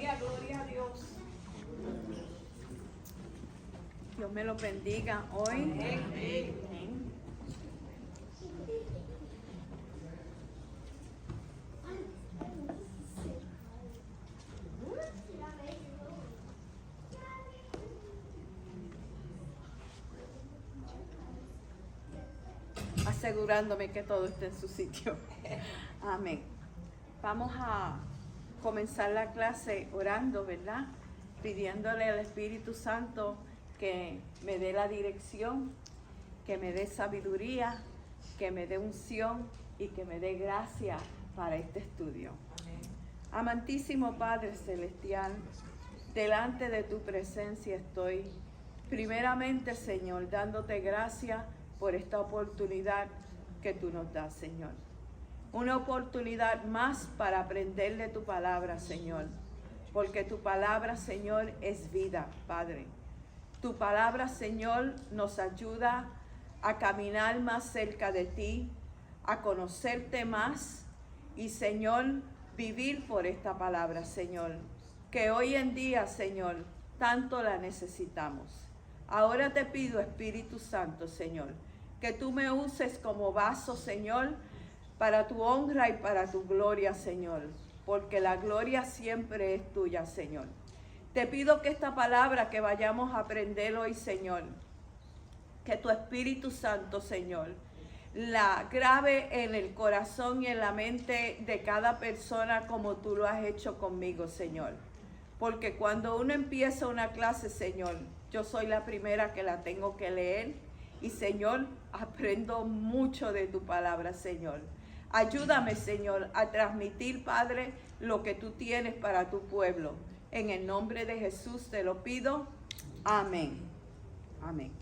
Gloria, gloria a Dios. Dios me lo bendiga hoy. Amén. Asegurándome que todo esté en su sitio. Amén. Vamos a comenzar la clase orando, ¿verdad? Pidiéndole al Espíritu Santo que me dé la dirección, que me dé sabiduría, que me dé unción y que me dé gracia para este estudio. Amén. Amantísimo Padre Celestial, delante de tu presencia estoy. Primeramente, Señor, dándote gracias por esta oportunidad que tú nos das, Señor. Una oportunidad más para aprender de tu palabra, Señor. Porque tu palabra, Señor, es vida, Padre. Tu palabra, Señor, nos ayuda a caminar más cerca de ti, a conocerte más y, Señor, vivir por esta palabra, Señor. Que hoy en día, Señor, tanto la necesitamos. Ahora te pido, Espíritu Santo, Señor, que tú me uses como vaso, Señor, para tu honra y para tu gloria, Señor, porque la gloria siempre es tuya, Señor. Te pido que esta palabra que vayamos a aprender hoy, Señor, que tu Espíritu Santo, Señor, la grabe en el corazón y en la mente de cada persona como tú lo has hecho conmigo, Señor. Porque cuando uno empieza una clase, Señor, yo soy la primera que la tengo que leer y, Señor, aprendo mucho de tu palabra, Señor. Ayúdame, Señor, a transmitir, Padre, lo que tú tienes para tu pueblo. En el nombre de Jesús te lo pido. Amén. Amén.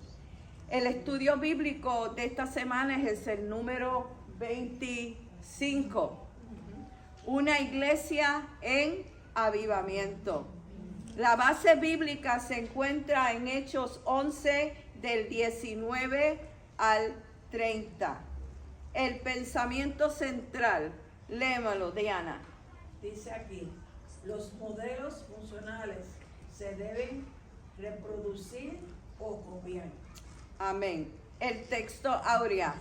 El estudio bíblico de esta semana es el número 25. Una iglesia en avivamiento. La base bíblica se encuentra en Hechos 11 del 19 al 30. El pensamiento central, léemelo, Diana. Dice aquí, los modelos funcionales se deben reproducir o copiar. Amén. El texto áureo,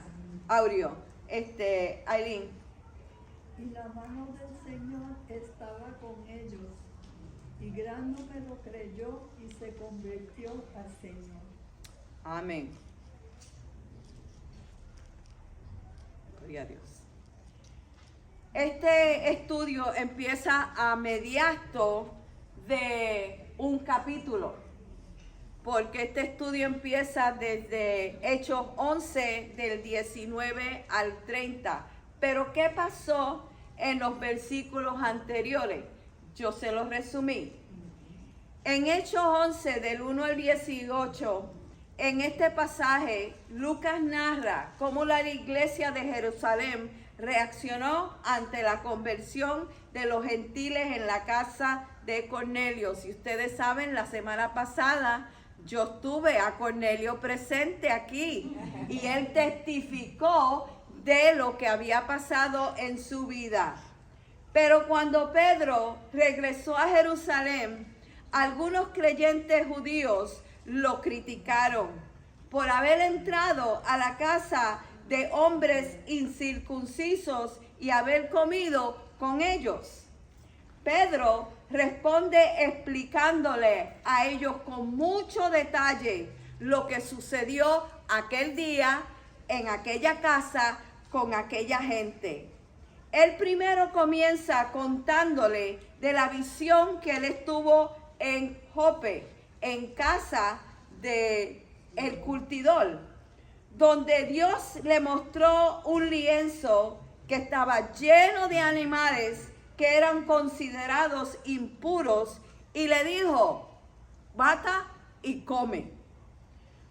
Aileen. Y la mano del Señor estaba con ellos, y gran número creyó y se convirtió al Señor. Amén. Gloria a Dios. Este estudio empieza a mediato de un capítulo, porque este estudio empieza desde Hechos 11 del 19 al 30. Pero ¿qué pasó en los versículos anteriores? Yo se los resumí. En Hechos 11 del 1 al 18, en este pasaje, Lucas narra cómo la iglesia de Jerusalén reaccionó ante la conversión de los gentiles en la casa de Cornelio. Si ustedes saben, la semana pasada yo tuve a Cornelio presente aquí y él testificó de lo que había pasado en su vida. Pero cuando Pedro regresó a Jerusalén, algunos creyentes judíos lo criticaron por haber entrado a la casa de hombres incircuncisos y haber comido con ellos. Pedro responde explicándole a ellos con mucho detalle lo que sucedió aquel día en aquella casa con aquella gente. Él primero comienza contándole de la visión que él estuvo en Jope, en casa de el curtidor, donde Dios le mostró un lienzo que estaba lleno de animales que eran considerados impuros y le dijo, mata y come.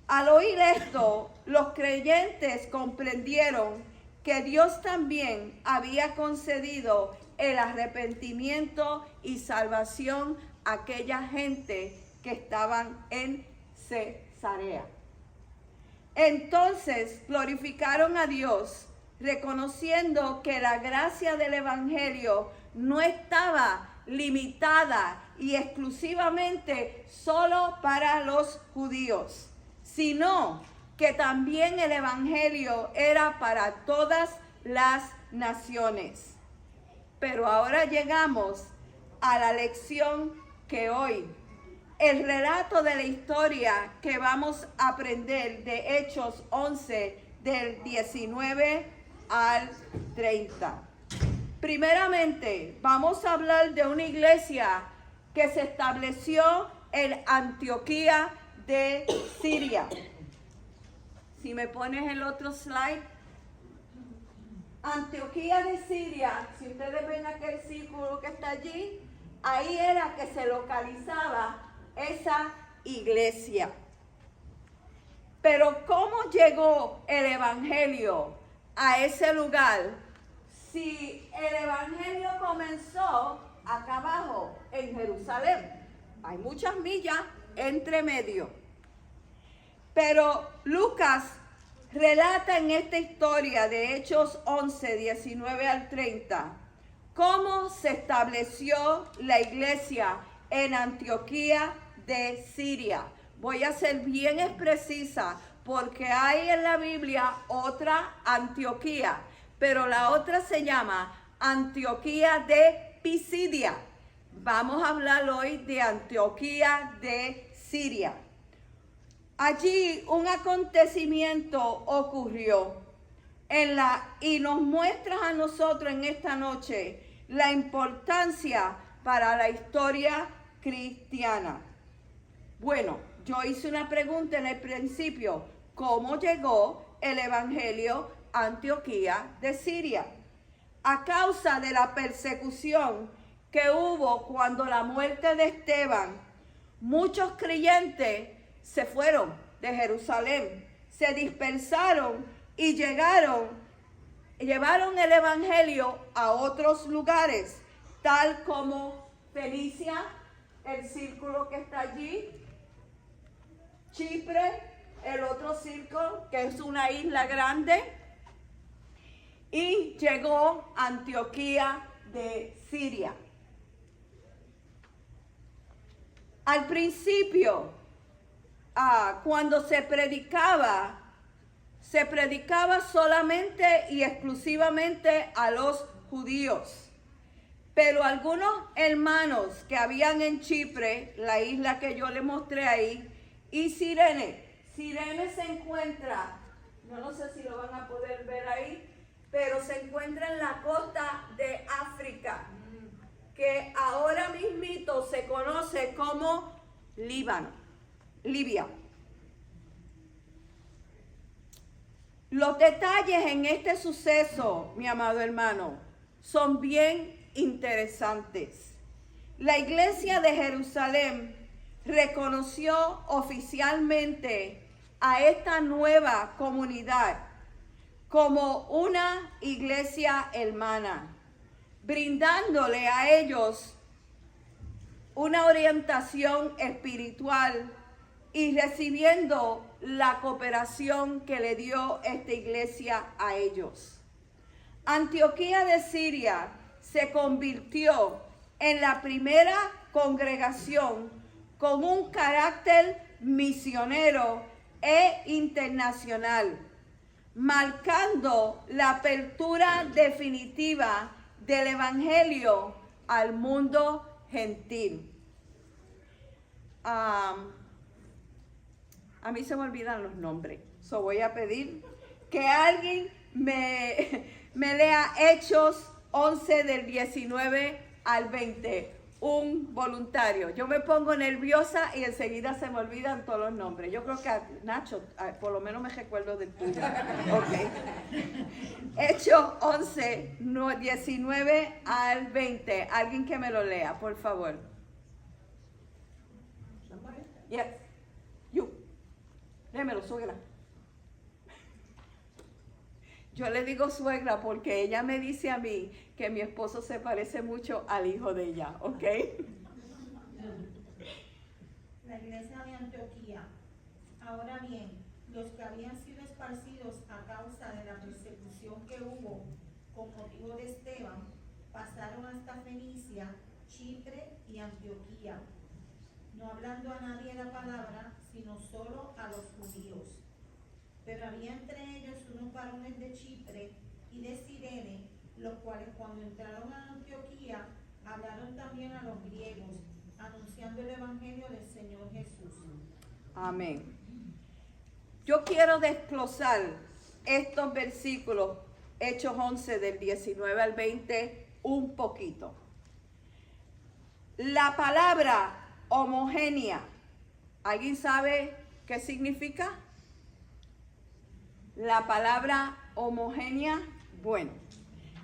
Al oír esto, los creyentes comprendieron que Dios también había concedido el arrepentimiento y salvación a aquella gente que estaban en Cesarea. Entonces glorificaron a Dios, reconociendo que la gracia del Evangelio no estaba limitada y exclusivamente solo para los judíos, sino que también el evangelio era para todas las naciones. Pero ahora llegamos a la lección que hoy, el relato de la historia que vamos a aprender de Hechos 11 del 19 al 30. Primeramente, vamos a hablar de una iglesia que se estableció en Antioquía de Siria. Si me pones el otro slide. Antioquía de Siria, si ustedes ven aquel círculo que está allí, ahí era que se localizaba esa iglesia. Pero ¿cómo llegó el evangelio a ese lugar? Si el evangelio comenzó acá abajo, en Jerusalén, hay muchas millas entre medio. Pero Lucas relata en esta historia de Hechos 11, 19 al 30, cómo se estableció la iglesia en Antioquía de Siria. Voy a ser bien precisa porque hay en la Biblia otra Antioquía, pero la otra se llama Antioquía de Pisidia. Vamos a hablar hoy de Antioquía de Siria. Allí un acontecimiento ocurrió y nos muestra a nosotros en esta noche la importancia para la historia cristiana. Bueno, yo hice una pregunta en el principio: ¿cómo llegó el evangelio a Antioquía de Siria? A causa de la persecución que hubo cuando la muerte de Esteban, muchos creyentes se fueron de Jerusalén, se dispersaron y llevaron el evangelio a otros lugares, tal como Fenicia, el círculo que está allí, Chipre, el otro círculo que es una isla grande, y llegó a Antioquía de Siria. Al principio, cuando se predicaba solamente y exclusivamente a los judíos. Pero algunos hermanos que habían en Chipre, la isla que yo les mostré ahí, y Cirene se encuentra, yo no sé si lo van a poder ver ahí, pero se encuentra en la costa de África, que ahora mismito se conoce como Libia. Los detalles en este suceso, mi amado hermano, son bien interesantes. La iglesia de Jerusalén reconoció oficialmente a esta nueva comunidad como una iglesia hermana, brindándole a ellos una orientación espiritual y recibiendo la cooperación que le dio esta iglesia a ellos. Antioquía de Siria se convirtió en la primera congregación con un carácter misionero e internacional, marcando la apertura definitiva del evangelio al mundo gentil. A mí se me olvidan los nombres, so voy a pedir que alguien me lea Hechos 11 del 19 al 20, un voluntario. Yo me pongo nerviosa y enseguida se me olvidan todos los nombres. Yo creo que a Nacho, por lo menos me recuerdo del tuyo. Okay. Hechos 11, 19 al 20. Alguien que me lo lea, por favor. Yes. You. Léemelo, suegra. Yo le digo suegra porque ella me dice a mí que mi esposo se parece mucho al hijo de ella, ¿ok? La iglesia de Antioquía. Ahora bien, los que habían sido esparcidos a causa de la persecución que hubo con motivo de Esteban, pasaron hasta Fenicia, Chipre y Antioquía, no hablando a nadie la palabra, sino solo a los judíos. Pero había entre ellos unos varones de Chipre y de Cirene, los cuales cuando entraron a Antioquía hablaron también a los griegos, anunciando el evangelio del Señor Jesús. Amén. Yo quiero desglosar estos versículos, Hechos 11 del 19 al 20, un poquito. La palabra homogénea, ¿alguien sabe qué significa? La palabra homogénea, bueno,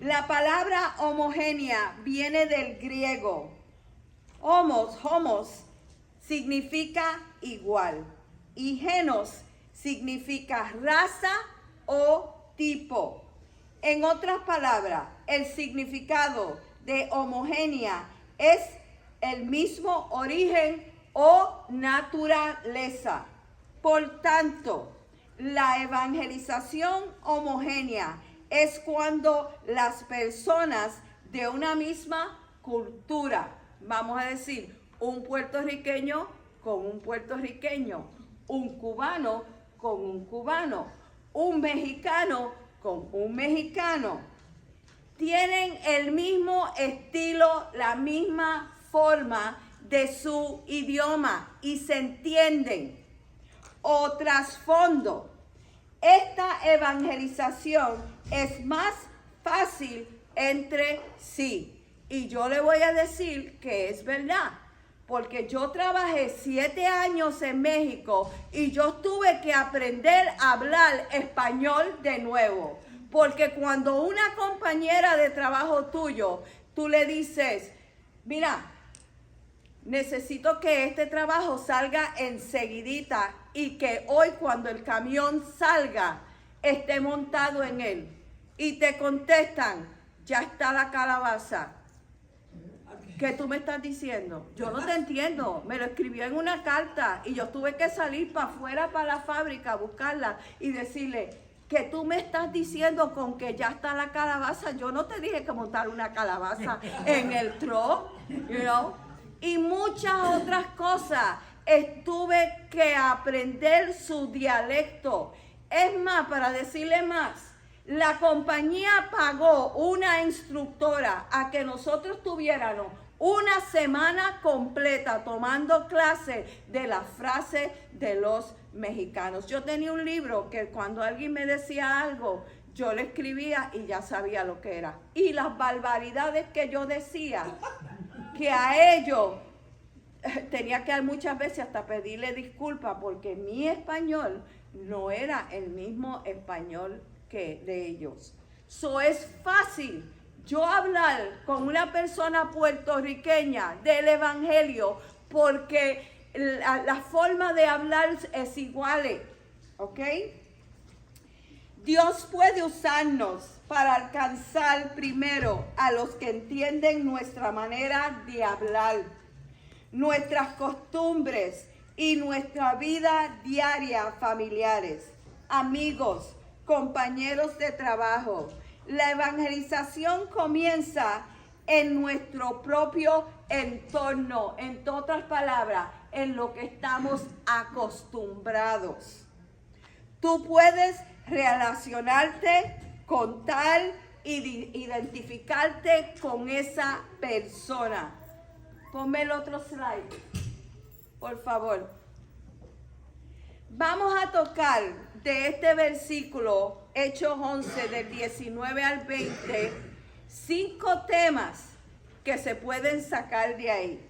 la palabra homogénea viene del griego. Homos significa igual y genos significa raza o tipo. En otras palabras, el significado de homogénea es el mismo origen o naturaleza. Por tanto, la evangelización homogénea es cuando las personas de una misma cultura, vamos a decir, un puertorriqueño con un puertorriqueño, un cubano con un cubano, un mexicano con un mexicano, tienen el mismo estilo, la misma forma de su idioma y se entienden. O trasfondo. Esta evangelización es más fácil entre sí. Y yo le voy a decir que es verdad. Porque yo trabajé 7 años en México y yo tuve que aprender a hablar español de nuevo. Porque cuando una compañera de trabajo tuyo, tú le dices, mira, necesito que este trabajo salga enseguidita y que hoy cuando el camión salga esté montado en él. Y te contestan, ya está la calabaza. ¿Qué tú me estás diciendo? Yo no te entiendo. Me lo escribió en una carta y yo tuve que salir para afuera, para la fábrica, a buscarla y decirle, ¿qué tú me estás diciendo con que ya está la calabaza? Yo no te dije que montar una calabaza en el truck, you know? Y muchas otras cosas. Tuve que aprender su dialecto. Es más, para decirle más, la compañía pagó una instructora a que nosotros tuviéramos una semana completa tomando clases de las frases de los mexicanos. Yo tenía un libro que cuando alguien me decía algo, yo le escribía y ya sabía lo que era. Y las barbaridades que yo decía, que a ellos tenía que muchas veces hasta pedirle disculpas porque mi español no era el mismo español que de ellos. So es fácil yo hablar con una persona puertorriqueña del evangelio porque la forma de hablar es igual, ¿ok? Dios puede usarnos para alcanzar primero a los que entienden nuestra manera de hablar, nuestras costumbres y nuestra vida diaria familiares, amigos, compañeros de trabajo. La evangelización comienza en nuestro propio entorno, en otras palabras, en lo que estamos acostumbrados. Tú puedes relacionarte con tal y identificarte con esa persona. Ponme el otro slide, por favor. Vamos a tocar de este versículo, Hechos 11, del 19 al 20, 5 temas que se pueden sacar de ahí.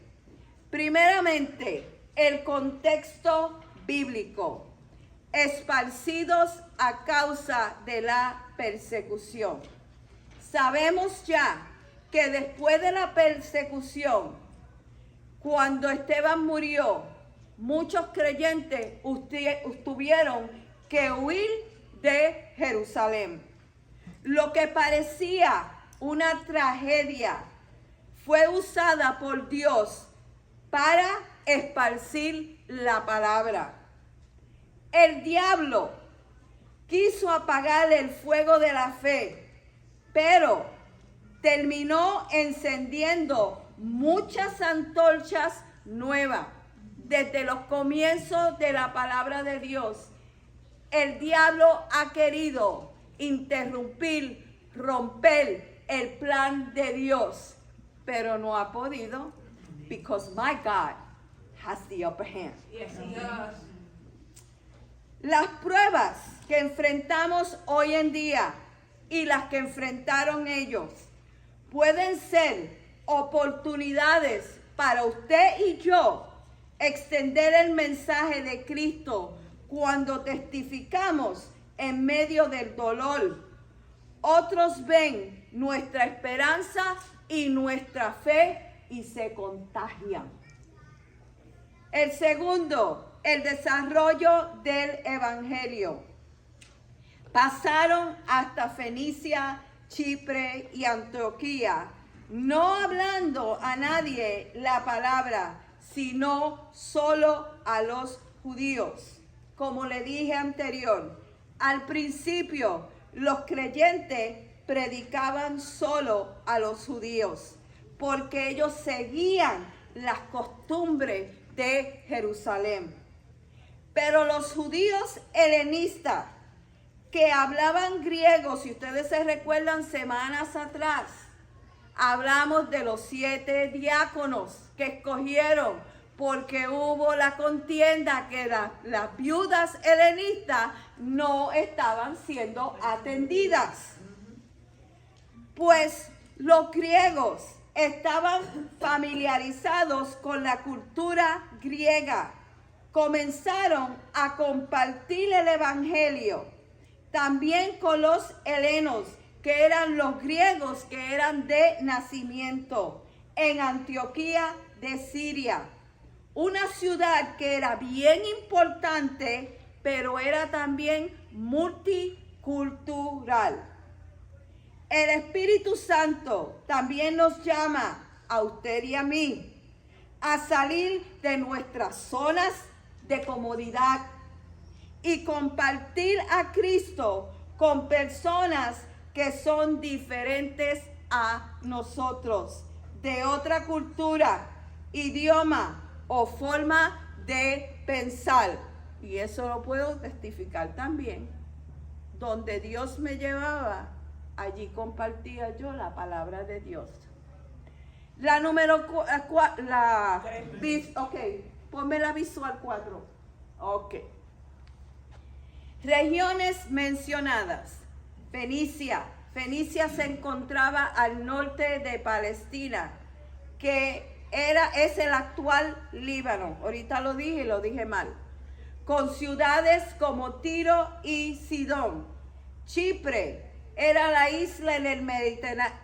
Primeramente, el contexto bíblico. Esparcidos a causa de la persecución. Sabemos ya que después de la persecución, cuando Esteban murió, muchos creyentes tuvieron que huir de Jerusalén. Lo que parecía una tragedia fue usada por Dios para esparcir la palabra. El diablo quiso apagar el fuego de la fe, pero terminó encendiendo muchas antorchas nuevas. Desde los comienzos de la palabra de Dios, el diablo ha querido interrumpir, romper el plan de Dios, pero no ha podido, because my God has the upper hand. Yes, he does. Las pruebas que enfrentamos hoy en día y las que enfrentaron ellos pueden ser oportunidades para usted y yo extender el mensaje de Cristo cuando testificamos en medio del dolor. Otros ven nuestra esperanza y nuestra fe y se contagian. El segundo, el desarrollo del evangelio. Pasaron hasta Fenicia, Chipre y Antioquía, no hablando a nadie la palabra, sino solo a los judíos. Como le dije anterior, al principio los creyentes predicaban solo a los judíos, porque ellos seguían las costumbres de Jerusalén. Pero los judíos helenistas que hablaban griego, si ustedes se recuerdan semanas atrás, hablamos de los 7 diáconos que escogieron porque hubo la contienda que las viudas helenistas no estaban siendo atendidas. Pues los griegos estaban familiarizados con la cultura griega. Comenzaron a compartir el evangelio también con los helenos, que eran los griegos que eran de nacimiento, en Antioquía de Siria. Una ciudad que era bien importante, pero era también multicultural. El Espíritu Santo también nos llama a usted y a mí a salir de nuestras zonas de comodidad y compartir a Cristo con personas que son diferentes a nosotros, de otra cultura, idioma o forma de pensar. Y eso lo puedo testificar también. Donde Dios me llevaba, allí compartía yo la palabra de Dios. La número 4, ok, ponme la visual 4. Ok. Regiones mencionadas. Fenicia. Fenicia se encontraba al norte de Palestina, que es el actual Líbano. Ahorita lo dije y lo dije mal. Con ciudades como Tiro y Sidón. Chipre era la isla en el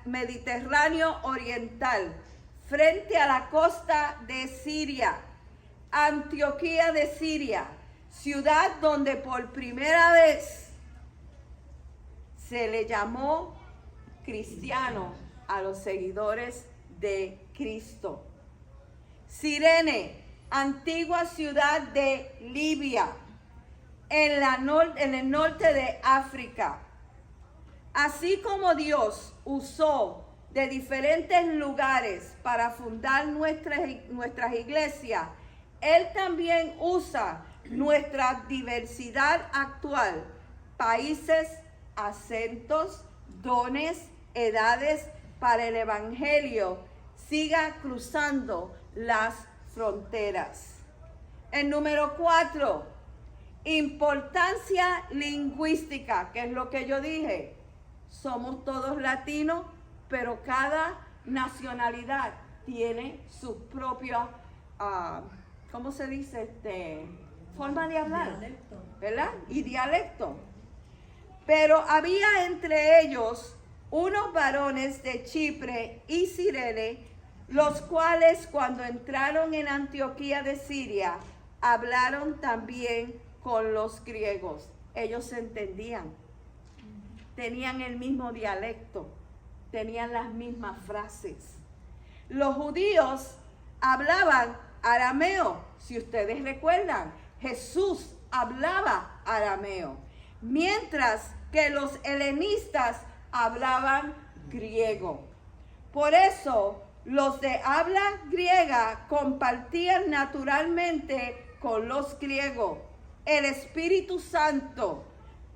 Mediterráneo oriental, frente a la costa de Siria. Antioquía de Siria, ciudad donde por primera vez se le llamó cristiano a los seguidores de Cristo. Cirene, antigua ciudad de Libia, en el norte de África. Así como Dios usó de diferentes lugares para fundar nuestras iglesias, Él también usa nuestra diversidad actual, países, acentos, dones, edades, para el evangelio siga cruzando las fronteras. El número 4, importancia lingüística, que es lo que yo dije. Somos todos latinos, pero cada nacionalidad tiene su propia, ¿cómo se dice? Forma de hablar, Dialecto. ¿verdad? Y dialecto. Pero había entre ellos unos varones de Chipre y Cirene, los cuales cuando entraron en Antioquía de Siria, hablaron también con los griegos. Ellos se entendían, tenían el mismo dialecto, tenían las mismas frases. Los judíos hablaban arameo, si ustedes recuerdan, Jesús hablaba arameo, mientras que los helenistas hablaban griego. Por eso, Los de habla griega compartían naturalmente con los griegos. El Espíritu Santo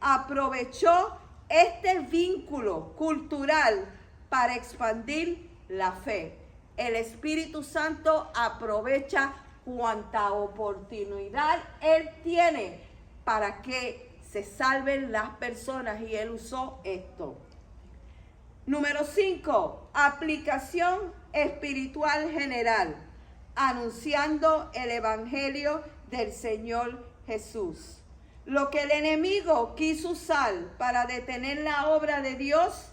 aprovechó este vínculo cultural para expandir la fe. El Espíritu Santo aprovecha cuanta oportunidad Él tiene para que se salven las personas, y Él usó esto. Número 5, aplicación espiritual general, anunciando el Evangelio del Señor Jesús. Lo que el enemigo quiso usar para detener la obra de Dios,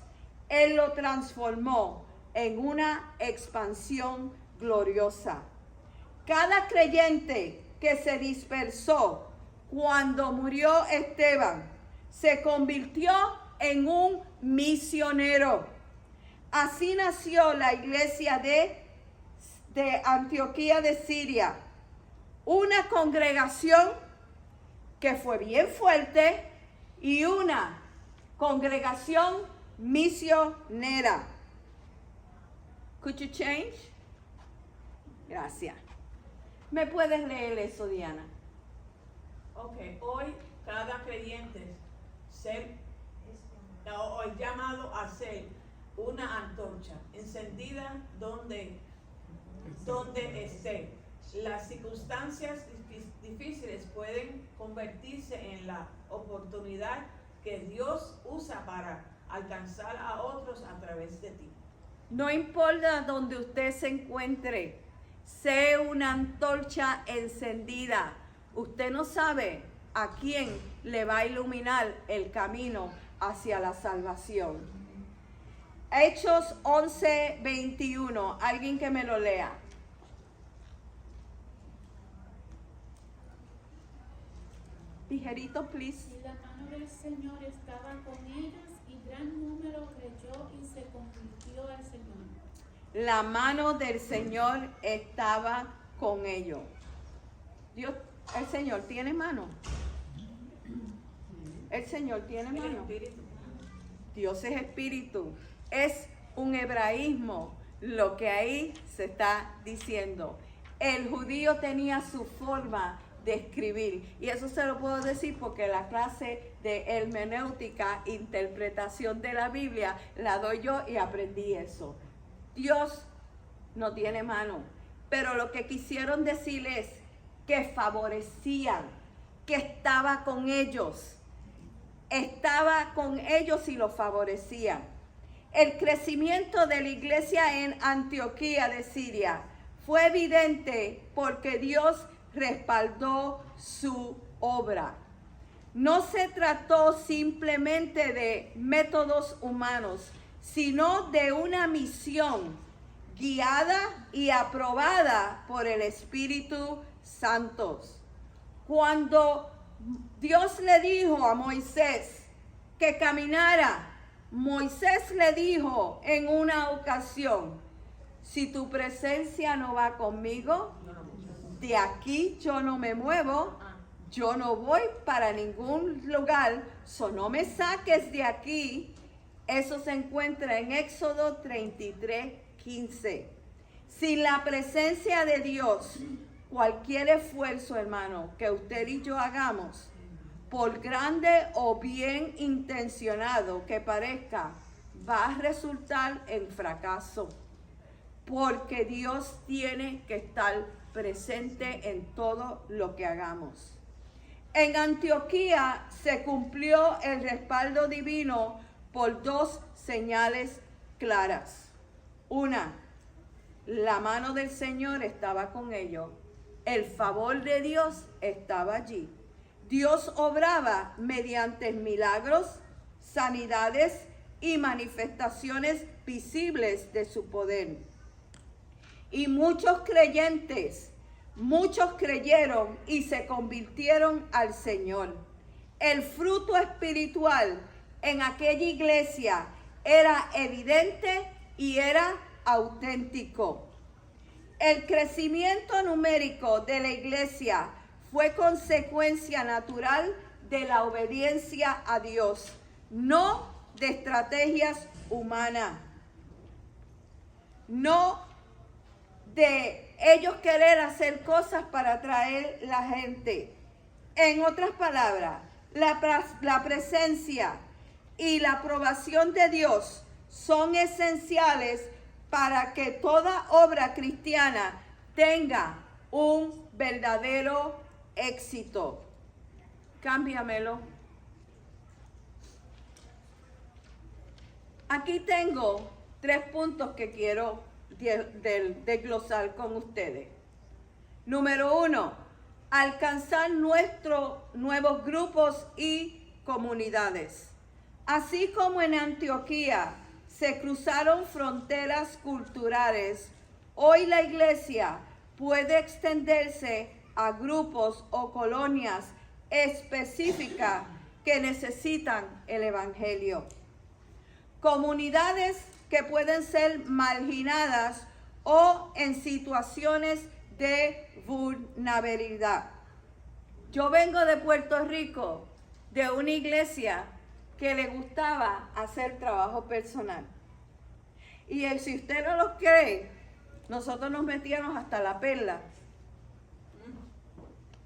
Él lo transformó en una expansión gloriosa. Cada creyente que se dispersó cuando murió Esteban se convirtió en un misionero. Así nació la iglesia de Antioquía de Siria, una congregación que fue bien fuerte y una congregación misionera. Could you change? Gracias. ¿Me puedes leer eso, Diana? Ok, hoy cada creyente hoy llamado a ser una antorcha encendida donde esté. Las circunstancias difíciles pueden convertirse en la oportunidad que Dios usa para alcanzar a otros a través de ti. No importa donde usted se encuentre, sé una antorcha encendida. Usted no sabe a quién le va a iluminar el camino hacia la salvación. Hechos 11:21. Alguien que me lo lea. Ligerito, please. Y la mano del Señor estaba con ellos, y gran número creyó y se convirtió al Señor. La mano del Señor estaba con ellos. Dios, el Señor tiene mano. El Señor tiene El mano. Espíritu. Dios es espíritu. Es un hebraísmo lo que ahí se está diciendo. El judío tenía su forma de escribir, y eso se lo puedo decir porque la clase de hermenéutica, interpretación de la Biblia, la doy yo y aprendí eso. Dios no tiene mano, pero lo que quisieron decir es que favorecían, que estaba con ellos y los favorecían. El crecimiento de la iglesia en Antioquía de Siria fue evidente porque Dios respaldó su obra. No se trató simplemente de métodos humanos, sino de una misión guiada y aprobada por el Espíritu Santo. Cuando Dios le dijo a Moisés que caminara, Moisés le dijo en una ocasión: si tu presencia no va conmigo, de aquí yo no me muevo, yo no voy para ningún lugar, no me saques de aquí. Eso se encuentra en Éxodo 33:15. Sin la presencia de Dios, cualquier esfuerzo, hermano, que usted y yo hagamos, por grande o bien intencionado que parezca, va a resultar en fracaso. Porque Dios tiene que estar presente en todo lo que hagamos. En Antioquía se cumplió el respaldo divino por dos señales claras. Una, la mano del Señor estaba con ellos. El favor de Dios estaba allí. Dios obraba mediante milagros, sanidades y manifestaciones visibles de su poder. Y muchos creyeron y se convirtieron al Señor. El fruto espiritual en aquella iglesia era evidente y era auténtico. El crecimiento numérico de la iglesia fue consecuencia natural de la obediencia a Dios, no de estrategias humanas. No de ellos querer hacer cosas para atraer la gente. En otras palabras, la presencia y la aprobación de Dios son esenciales para que toda obra cristiana tenga un verdadero éxito. Cámbiamelo. Aquí tengo 3 puntos que quiero desglosar con ustedes. Número 1, alcanzar nuestros nuevos grupos y comunidades. Así como en Antioquía se cruzaron fronteras culturales, hoy la iglesia puede extenderse a grupos o colonias específicas que necesitan el evangelio. Comunidades que pueden ser marginadas o en situaciones de vulnerabilidad. Yo vengo de Puerto Rico, de una iglesia que le gustaba hacer trabajo personal. Y si usted no lo cree, nosotros nos metíamos hasta La Perla,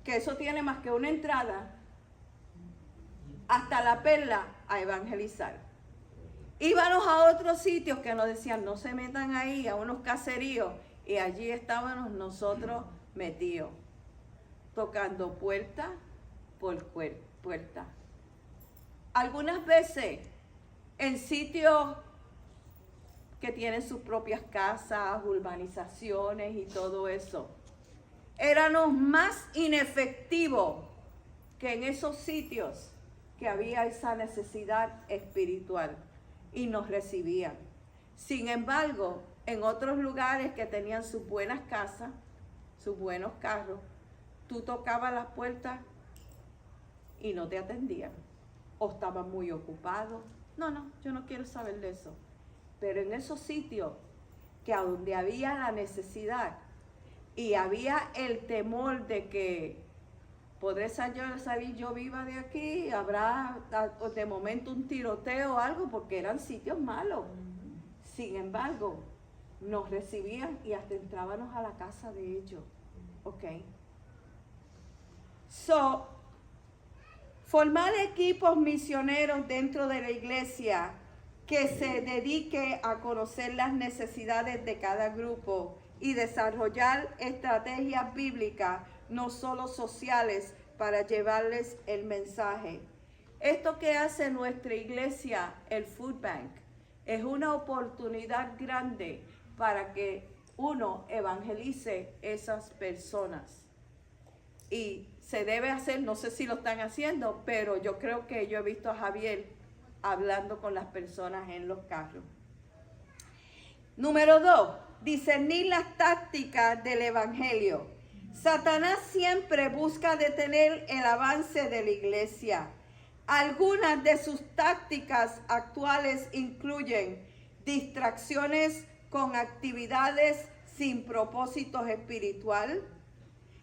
que eso tiene más que una entrada, hasta La Perla a evangelizar. Íbamos a otros sitios que nos decían, no se metan ahí, a unos caseríos, y allí estábamos nosotros metidos, tocando puerta por puerta. Algunas veces en sitios que tienen sus propias casas, urbanizaciones y todo eso, éramos más inefectivos que en esos sitios que había esa necesidad espiritual y nos recibían. Sin embargo, en otros lugares que tenían sus buenas casas, sus buenos carros, tú tocabas las puertas y no te atendían. O estaban muy ocupados. No, yo no quiero saber de eso. Pero en esos sitios que a donde había la necesidad y había el temor de que podré salir yo viva de aquí, habrá de momento un tiroteo o algo, porque eran sitios malos. Sin embargo, nos recibían y hasta entrábamos a la casa de ellos. ¿Ok? Formar equipos misioneros dentro de la iglesia que se dedique a conocer las necesidades de cada grupo y desarrollar estrategias bíblicas, no solo sociales, para llevarles el mensaje. Esto que hace nuestra iglesia, el Food Bank, es una oportunidad grande para que uno evangelice esas personas. Y se debe hacer, no sé si lo están haciendo, pero yo creo que yo he visto a Javier hablando con las personas en los carros. Número 2, discernir las tácticas del evangelio. Satanás siempre busca detener el avance de la iglesia. Algunas de sus tácticas actuales incluyen distracciones con actividades sin propósito espiritual,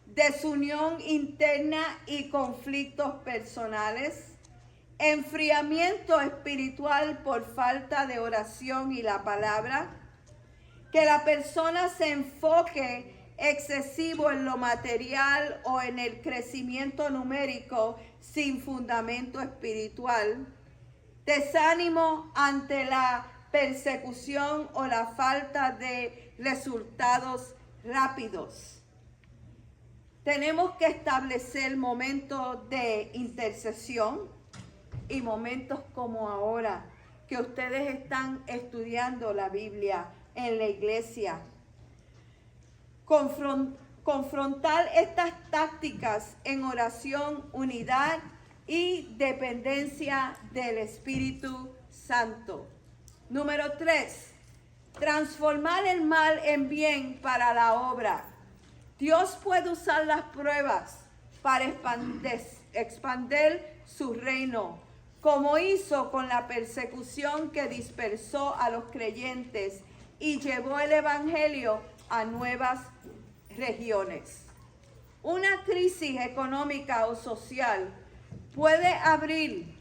desunión interna y conflictos personales, enfriamiento espiritual por falta de oración y la palabra, que la persona se enfoque excesivo en lo material o en el crecimiento numérico sin fundamento espiritual, desánimo ante la persecución o la falta de resultados rápidos. Tenemos que establecer momentos de intercesión y momentos como ahora, que ustedes están estudiando la Biblia en la iglesia. Confrontar estas tácticas en oración, unidad y dependencia del Espíritu Santo. Número 3, transformar el mal en bien para la obra. Dios puede usar las pruebas para expandir su reino, como hizo con la persecución que dispersó a los creyentes y llevó el evangelio a nuevas regiones. Una crisis económica o social puede abrir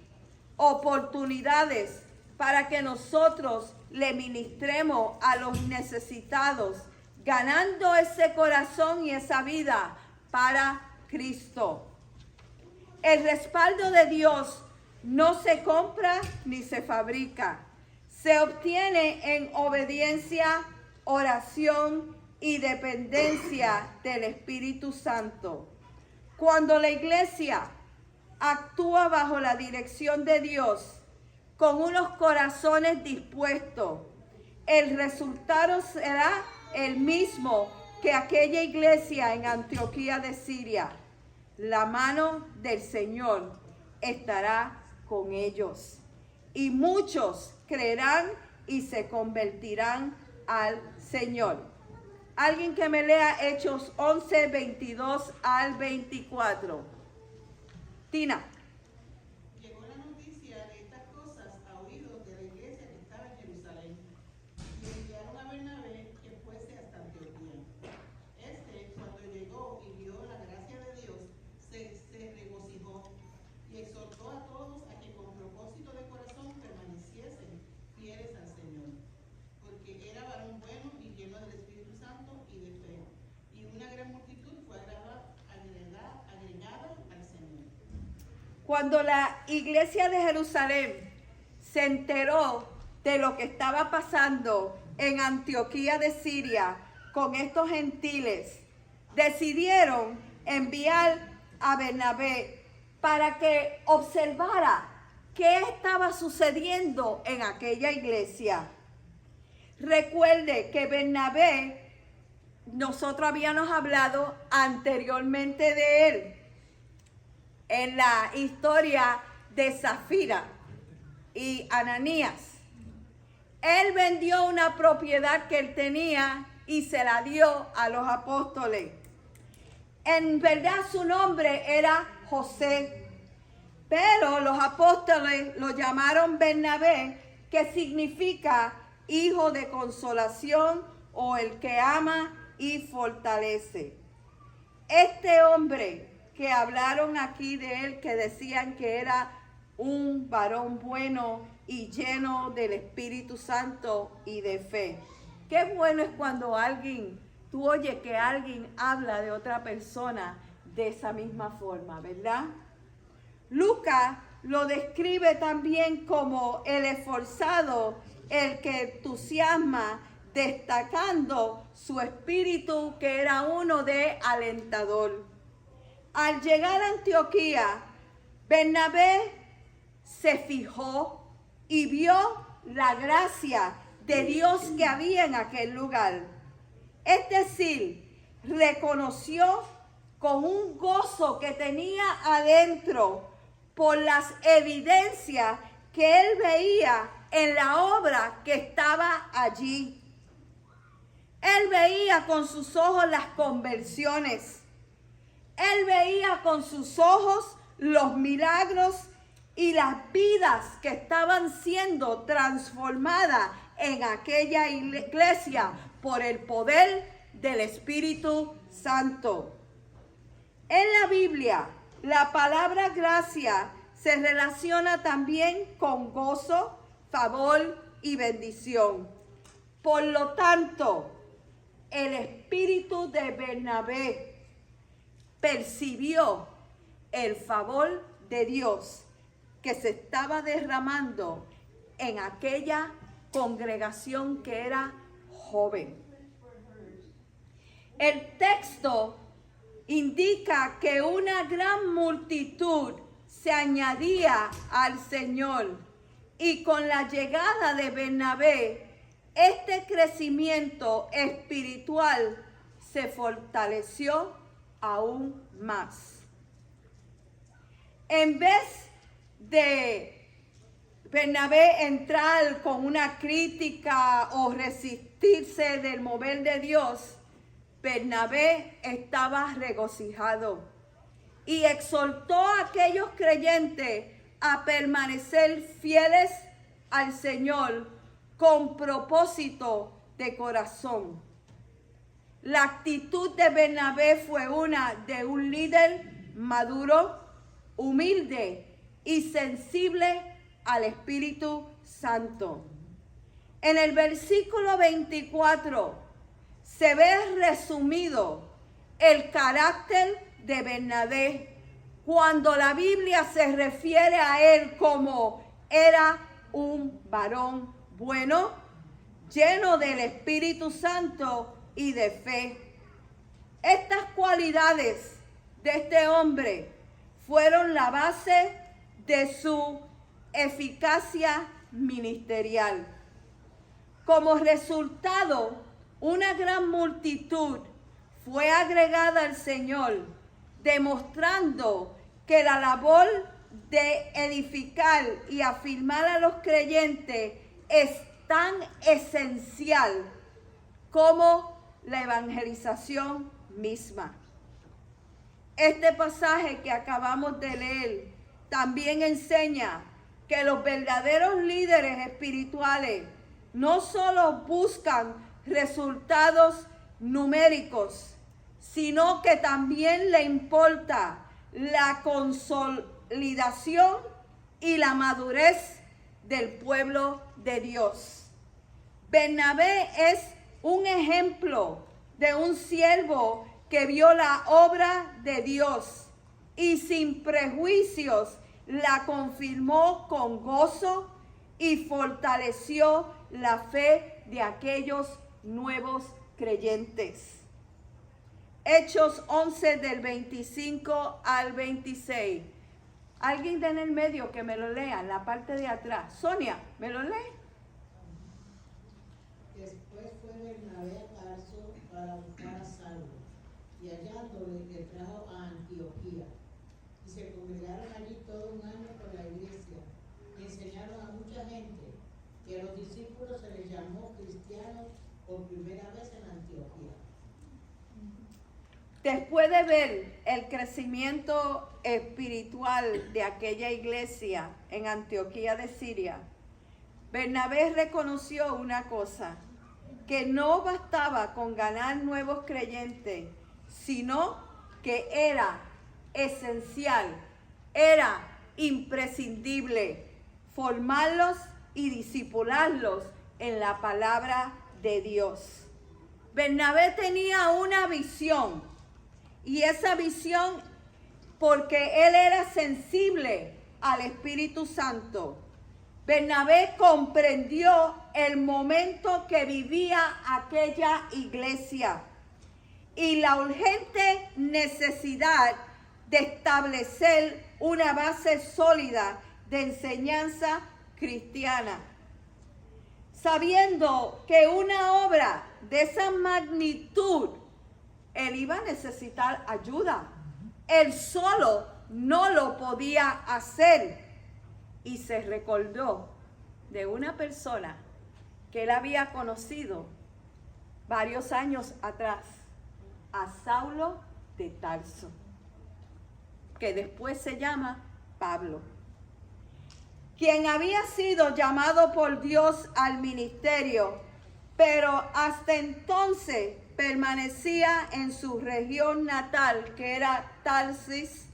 oportunidades para que nosotros le ministremos a los necesitados ganando ese corazón y esa vida para Cristo. El respaldo de Dios no se compra ni se fabrica. Se obtiene en obediencia, oración y dependencia del Espíritu Santo. Cuando la iglesia actúa bajo la dirección de Dios, con unos corazones dispuestos, el resultado será el mismo que aquella iglesia en Antioquía de Siria. La mano del Señor estará con ellos, y muchos creerán y se convertirán al Señor. Alguien que me lea Hechos 11, 22 al 24. Tina. Llegó la noticia de estas cosas a oídos de la iglesia que estaba en Jerusalén, y enviaron a Bernabé que fuese hasta Antioquía. Cuando llegó y vio la gracia de Dios, se regocijó y exhortó a todos a que con propósito de corazón permaneciesen fieles al Señor, porque era varón bueno y lleno del Espíritu Santo y de fe, y una gran multitud fue agregada al Señor. Cuando la iglesia de Jerusalén se enteró de lo que estaba pasando en Antioquía de Siria con estos gentiles, decidieron enviar a Bernabé para que observara qué estaba sucediendo en aquella iglesia. Recuerde que Bernabé, nosotros habíamos hablado anteriormente de él en la historia de Zafira y Ananías. Él vendió una propiedad que él tenía y se la dio a los apóstoles. En verdad su nombre era José, pero los apóstoles lo llamaron Bernabé, que significa hijo de consolación o el que ama y fortalece. Este hombre que hablaron aquí de él, que decían que era un varón bueno y lleno del Espíritu Santo y de fe. Qué bueno es cuando tú oyes que alguien habla de otra persona de esa misma forma, ¿verdad? Lucas lo describe también como el esforzado, el que entusiasma, destacando su espíritu, que era uno de alentador. Al llegar a Antioquía, Bernabé se fijó y vio la gracia de Dios que había en aquel lugar. Es decir, reconoció con un gozo que tenía adentro por las evidencias que él veía en la obra que estaba allí. Él veía con sus ojos las conversiones. Él veía con sus ojos los milagros y las vidas que estaban siendo transformadas en aquella iglesia por el poder del Espíritu Santo. En la Biblia, la palabra gracia se relaciona también con gozo, favor y bendición. Por lo tanto, el espíritu de Bernabé percibió el favor de Dios que se estaba derramando en aquella congregación que era joven. El texto indica que una gran multitud se añadía al Señor, y con la llegada de Bernabé, este crecimiento espiritual se fortaleció aún más. En vez de Bernabé entrar con una crítica o resistirse del mover de Dios, Bernabé estaba regocijado y exhortó a aquellos creyentes a permanecer fieles al Señor con propósito de corazón. La actitud de Bernabé fue una de un líder maduro, humilde y sensible al Espíritu Santo. En el versículo 24 se ve resumido el carácter de Bernabé cuando la Biblia se refiere a él como era un varón bueno, lleno del Espíritu Santo y de fe. Estas cualidades de este hombre fueron la base de su eficacia ministerial. Como resultado, una gran multitud fue agregada al Señor, demostrando que la labor de edificar y afirmar a los creyentes es tan esencial como la evangelización misma. Este pasaje que acabamos de leer también enseña que los verdaderos líderes espirituales no solo buscan resultados numéricos, sino que también le importa la consolidación y la madurez del pueblo de Dios. Bernabé es un ejemplo de un siervo que vio la obra de Dios y sin prejuicios la confirmó con gozo y fortaleció la fe de aquellos nuevos creyentes. Hechos 11 del 25 al 26. Alguien de en el medio que me lo lea, en la parte de atrás. Sonia, ¿me lo lee? Después fue Bernabé a Tarso para buscar a Saulo, y hallándole le trajo a Antioquía. Y se congregaron allí todo un año con la iglesia, y enseñaron a mucha gente, y a los discípulos se les llamó cristianos por primera vez en Antioquía. Después de ver el crecimiento espiritual de aquella iglesia en Antioquía de Siria, Bernabé reconoció una cosa, que no bastaba con ganar nuevos creyentes, sino que era esencial, era imprescindible formarlos y discipularlos en la palabra de Dios. Bernabé tenía una visión, y esa visión, porque él era sensible al Espíritu Santo, Bernabé comprendió el momento que vivía aquella iglesia y la urgente necesidad de establecer una base sólida de enseñanza cristiana. Sabiendo que una obra de esa magnitud, él iba a necesitar ayuda. Él solo no lo podía hacer. Y se recordó de una persona que él había conocido varios años atrás, a Saulo de Tarso, que después se llama Pablo, quien había sido llamado por Dios al ministerio, pero hasta entonces permanecía en su región natal, que era Tarsis,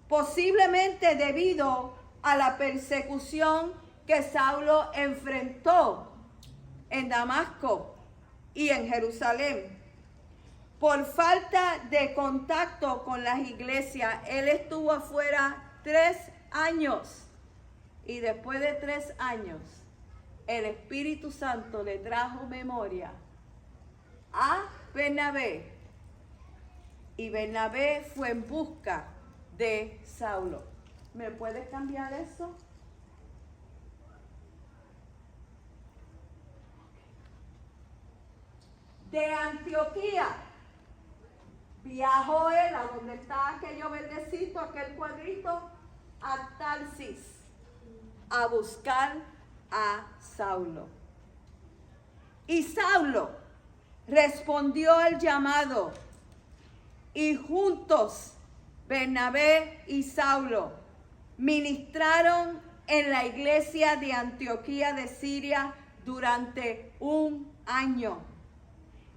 posiblemente debido a la persecución que Saulo enfrentó en Damasco y en Jerusalén. Por falta de contacto con las iglesias, él estuvo afuera 3 años. Y después de 3 años, el Espíritu Santo le trajo memoria a Bernabé. Y Bernabé fue en busca de Saulo. ¿Me puedes cambiar eso? De Antioquía viajó él a donde está aquello verdecito, aquel cuadrito, a Tarsis, a buscar a Saulo. Y Saulo respondió al llamado, y juntos Bernabé y Saulo ministraron en la iglesia de Antioquía de Siria durante 1 año,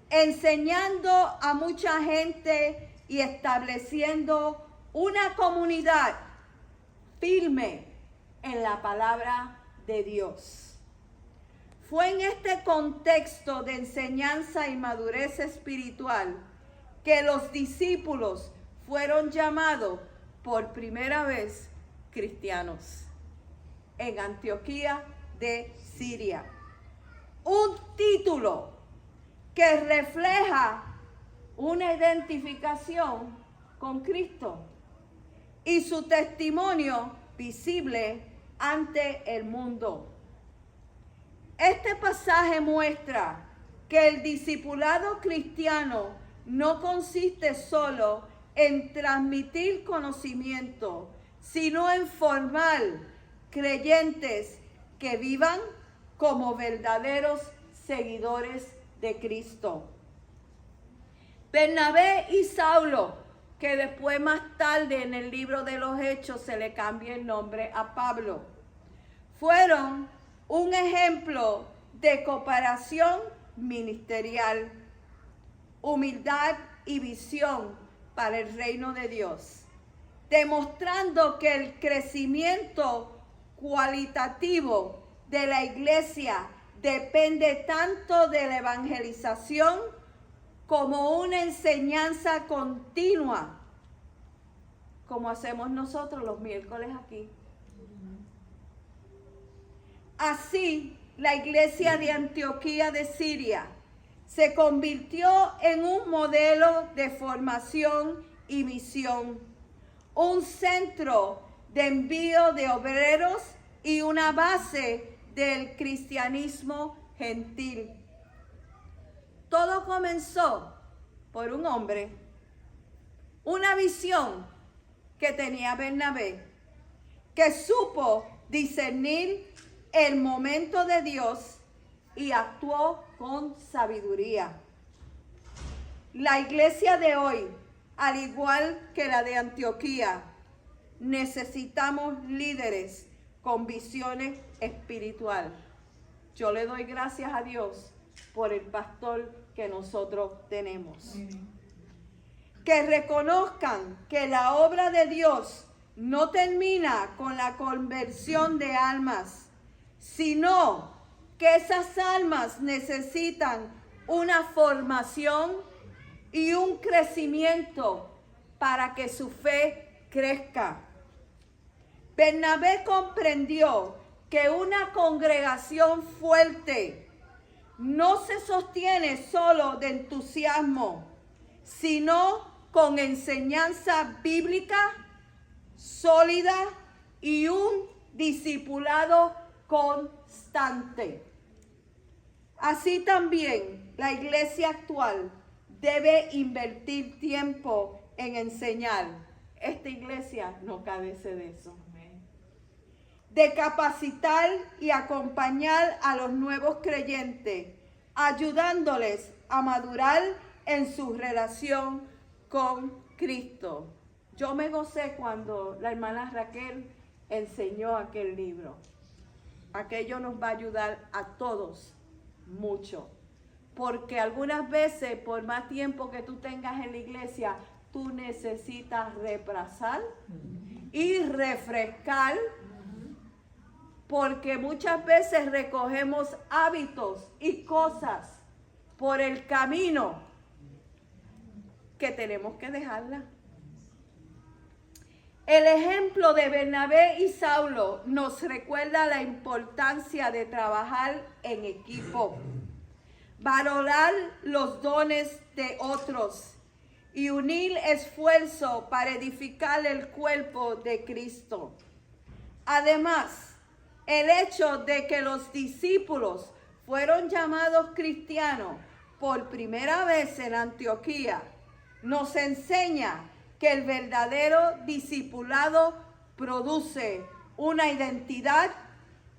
enseñando a mucha gente y estableciendo una comunidad firme en la palabra de Dios. Fue en este contexto de enseñanza y madurez espiritual que los discípulos fueron llamados por primera vez cristianos en Antioquía de Siria. Un título que refleja una identificación con Cristo y su testimonio visible ante el mundo. Este pasaje muestra que el discipulado cristiano no consiste solo en transmitir conocimiento, sino en formar creyentes que vivan como verdaderos seguidores de Cristo. Bernabé y Saulo, que después más tarde en el libro de los Hechos se le cambia el nombre a Pablo, fueron un ejemplo de cooperación ministerial, humildad y visión para el reino de Dios, demostrando que el crecimiento cualitativo de la iglesia depende tanto de la evangelización como una enseñanza continua, como hacemos nosotros los miércoles aquí. Así, la iglesia de Antioquía de Siria se convirtió en un modelo de formación y misión, un centro de envío de obreros y una base del cristianismo gentil. Todo comenzó por un hombre, una visión que tenía Bernabé, que supo discernir el momento de Dios y actuó con sabiduría. La iglesia de hoy, al igual que la de Antioquía, necesitamos líderes con visiones espirituales. Yo le doy gracias a Dios por el pastor que nosotros tenemos. Que reconozcan que la obra de Dios no termina con la conversión de almas, sino que esas almas necesitan una formación y un crecimiento para que su fe crezca. Bernabé comprendió que una congregación fuerte no se sostiene solo de entusiasmo, sino con enseñanza bíblica sólida y un discipulado constante. Así también la iglesia actual debe invertir tiempo en enseñar. Esta iglesia no carece de eso. De capacitar y acompañar a los nuevos creyentes, ayudándoles a madurar en su relación con Cristo. Yo me gocé cuando la hermana Raquel enseñó aquel libro. Aquello nos va a ayudar a todos mucho. Porque algunas veces, por más tiempo que tú tengas en la iglesia, tú necesitas repasar y refrescar. Porque muchas veces recogemos hábitos y cosas por el camino que tenemos que dejarla. El ejemplo de Bernabé y Saulo nos recuerda la importancia de trabajar en equipo, valorar los dones de otros y unir esfuerzo para edificar el cuerpo de Cristo. Además, el hecho de que los discípulos fueron llamados cristianos por primera vez en Antioquía nos enseña que el verdadero discipulado produce una identidad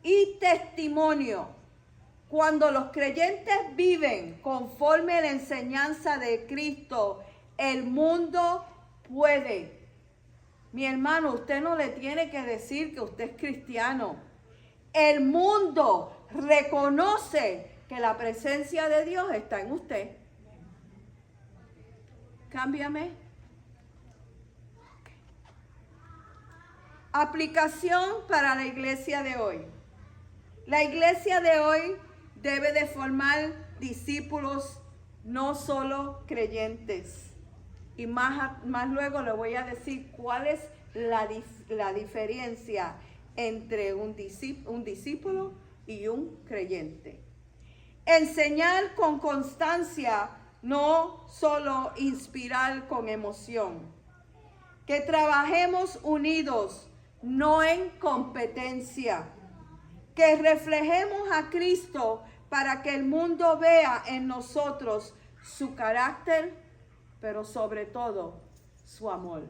y testimonio. Cuando los creyentes viven conforme a la enseñanza de Cristo, el mundo puede. Mi hermano, usted no le tiene que decir que usted es cristiano. El mundo reconoce que la presencia de Dios está en usted. Cámbiame. Aplicación para la iglesia de hoy. La iglesia de hoy debe de formar discípulos, no solo creyentes. Y más luego le voy a decir cuál es la diferencia entre un discípulo y un creyente. Enseñar con constancia, no solo inspirar con emoción. Que trabajemos unidos, no en competencia. Que reflejemos a Cristo para que el mundo vea en nosotros su carácter, pero sobre todo su amor.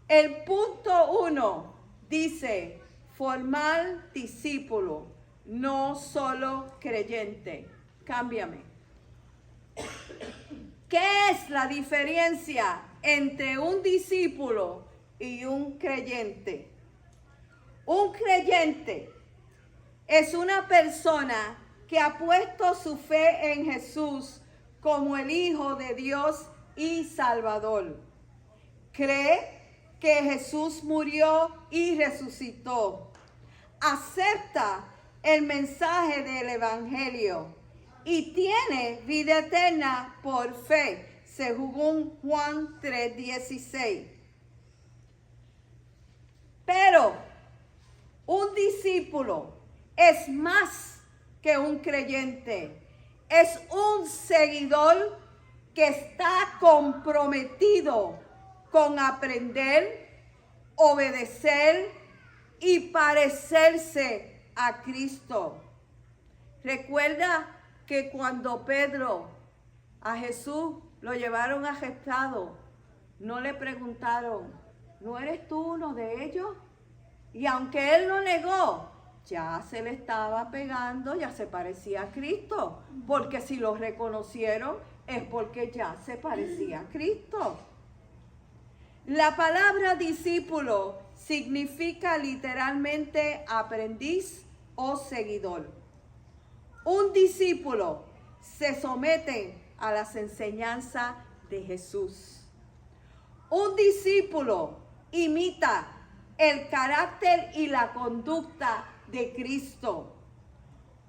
El punto 1 dice, formar discípulo, no solo creyente. Cámbiame. ¿Qué es la diferencia entre un discípulo y un creyente? Un creyente es una persona que ha puesto su fe en Jesús como el Hijo de Dios y Salvador. Cree que Jesús murió y resucitó. Acepta el mensaje del Evangelio y tiene vida eterna por fe, según Juan 3:16. Pero un discípulo es más que un creyente. Es un seguidor que está comprometido con aprender, obedecer y parecerse a Cristo. Recuerda que cuando Pedro a Jesús lo llevaron arrestado, no le preguntaron, ¿no eres tú uno de ellos? Y aunque él lo negó, ya se le estaba pegando, ya se parecía a Cristo. Porque si lo reconocieron es porque ya se parecía a Cristo. La palabra discípulo significa literalmente aprendiz o seguidor. Un discípulo se somete a las enseñanzas de Jesús. Un discípulo imita el carácter y la conducta de Cristo.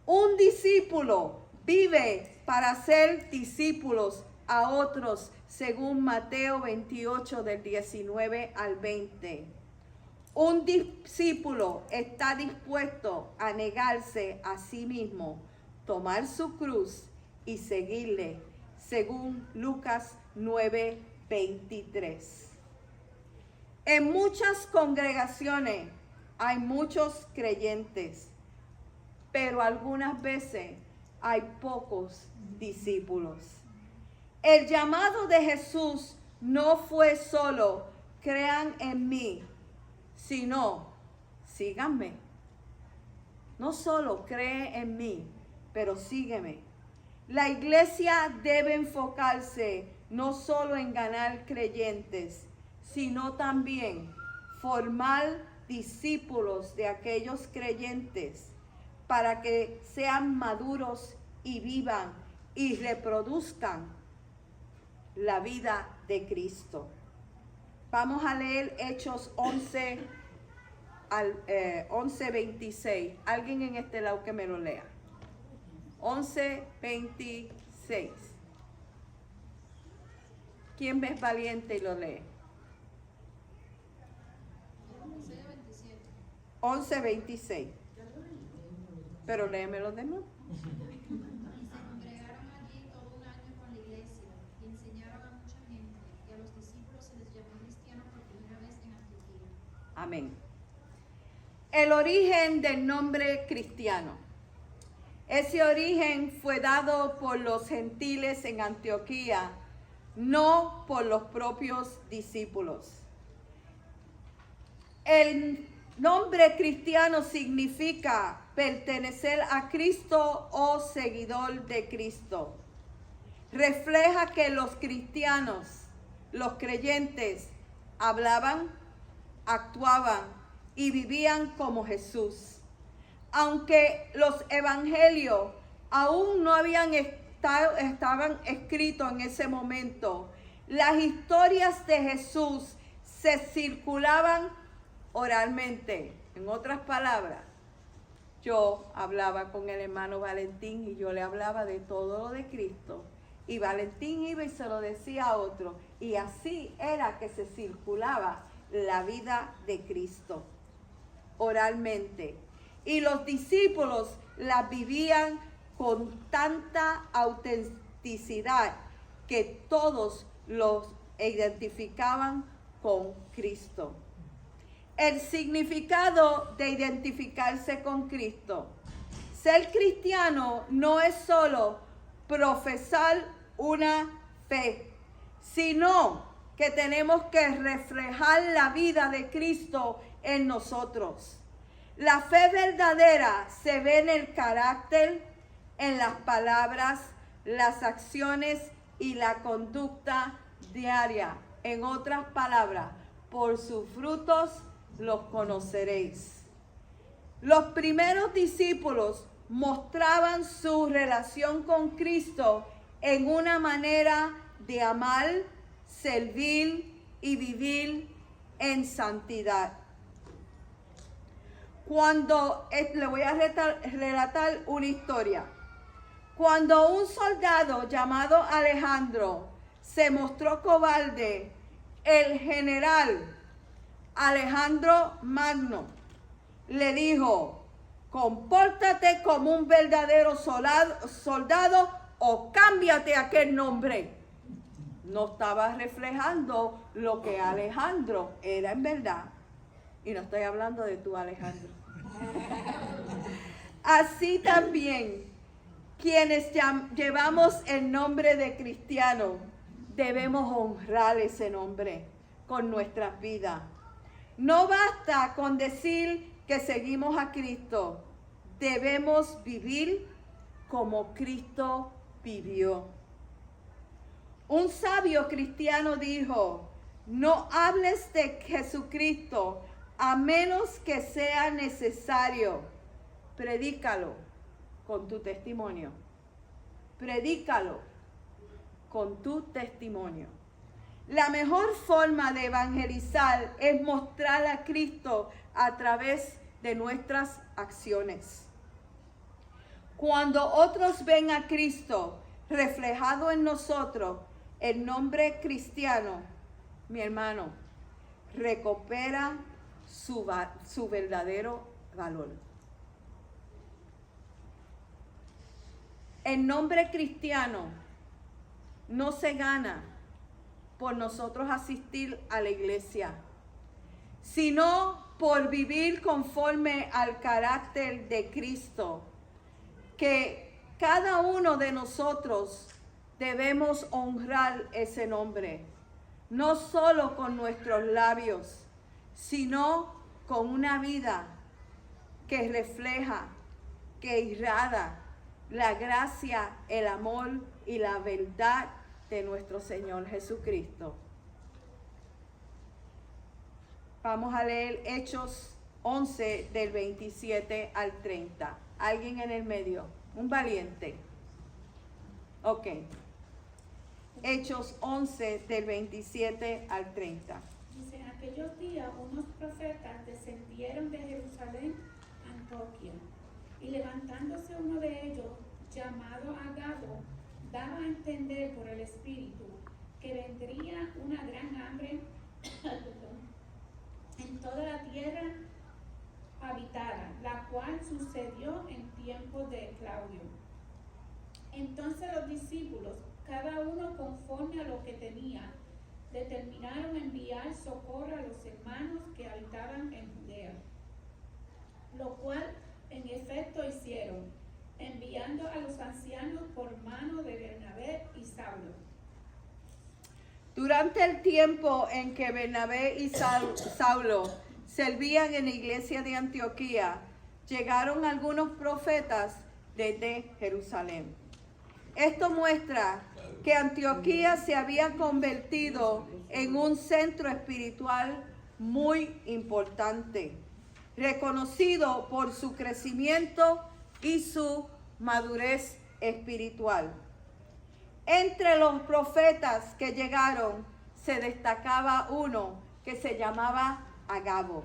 Un discípulo vive para ser discípulos a otros, según Mateo 28 del 19 al 20. Un discípulo está dispuesto a negarse a sí mismo, tomar su cruz y seguirle, según Lucas 9:23. En muchas congregaciones hay muchos creyentes, pero algunas veces hay pocos discípulos. El llamado de Jesús no fue solo crean en mí, sino síganme. No solo cree en mí, pero sígueme. La iglesia debe enfocarse no solo en ganar creyentes, sino también formar discípulos de aquellos creyentes para que sean maduros y vivan y reproduzcan la vida de Cristo. Vamos a leer Hechos 11:26. Alguien en este lado que me lo lea. 11:26. ¿Quién es valiente y lo lee? 11:26. Pero léemelo de nuevo. Y se congregaron allí todo un año con la iglesia y enseñaron a mucha gente, y a los discípulos se les llamó cristianos por primera vez en Antioquía. Amén. El origen del nombre cristiano. Ese origen fue dado por los gentiles en Antioquía, no por los propios discípulos. El nombre cristiano significa pertenecer a Cristo o seguidor de Cristo. Refleja que los cristianos, los creyentes, hablaban, actuaban y vivían como Jesús. Aunque los evangelios aún no estaban escritos en ese momento, las historias de Jesús se circulaban oralmente. En otras palabras, yo hablaba con el hermano Valentín y yo le hablaba de todo lo de Cristo. Y Valentín iba y se lo decía a otro. Y así era que se circulaba la vida de Cristo, oralmente. Y los discípulos la vivían con tanta autenticidad que todos los identificaban con Cristo. El significado de identificarse con Cristo. Ser cristiano no es solo profesar una fe, sino que tenemos que reflejar la vida de Cristo en nosotros. La fe verdadera se ve en el carácter, en las palabras, las acciones y la conducta diaria. En otras palabras, por sus frutos los conoceréis. Los primeros discípulos mostraban su relación con Cristo en una manera de amar, servir y vivir en santidad. Le voy a relatar una historia. Cuando un soldado llamado Alejandro se mostró cobarde, el general Alejandro Magno le dijo: compórtate como un verdadero soldado o cámbiate aquel nombre. No estaba reflejando lo que Alejandro era en verdad. Y no estoy hablando de tú, Alejandro. Así también, quienes llevamos el nombre de cristiano, debemos honrar ese nombre con nuestras vidas. No basta con decir que seguimos a Cristo. Debemos vivir como Cristo vivió. Un sabio cristiano dijo: no hables de Jesucristo a menos que sea necesario. Predícalo con tu testimonio. Predícalo con tu testimonio. La mejor forma de evangelizar es mostrar a Cristo a través de nuestras acciones. Cuando otros ven a Cristo reflejado en nosotros, el nombre cristiano, mi hermano, recupera su verdadero valor. El nombre cristiano no se gana por nosotros asistir a la iglesia, sino por vivir conforme al carácter de Cristo, que cada uno de nosotros debemos honrar ese nombre, no solo con nuestros labios, sino con una vida que refleja, que irradia la gracia, el amor y la verdad de nuestro Señor Jesucristo. Vamos a leer Hechos 11 del 27 al 30. ¿Alguien en el medio? Un valiente. Ok. Hechos 11 del 27 al 30. Dice: en aquellos días unos profetas descendieron de Jerusalén a Antioquía, y levantándose uno de ellos, llamado Agabo, daba a entender por el Espíritu que vendría una gran hambre en toda la tierra habitada, la cual sucedió en tiempos de Claudio. Entonces los discípulos, cada uno conforme a lo que tenía, determinaron enviar socorro a los hermanos que habitaban en Judea, lo cual en efecto hicieron, enviando a los ancianos por mano de Bernabé y Saulo. Durante el tiempo en que Bernabé y Saulo servían en la iglesia de Antioquía, llegaron algunos profetas desde Jerusalén. Esto muestra que Antioquía se había convertido en un centro espiritual muy importante, reconocido por su crecimiento y su madurez espiritual. Entre los profetas que llegaron se destacaba uno que se llamaba Agabo.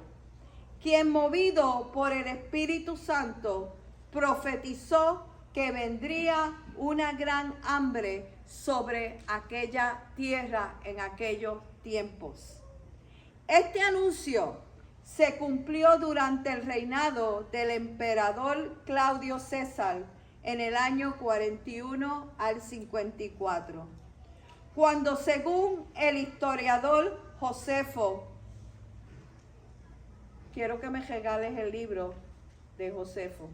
quien movido por el Espíritu Santo profetizó que vendría una gran hambre sobre aquella tierra en aquellos tiempos. Este anuncio se cumplió durante el reinado del emperador Claudio César en el año 41 al 54, cuando según el historiador Josefo, quiero que me regales el libro de Josefo,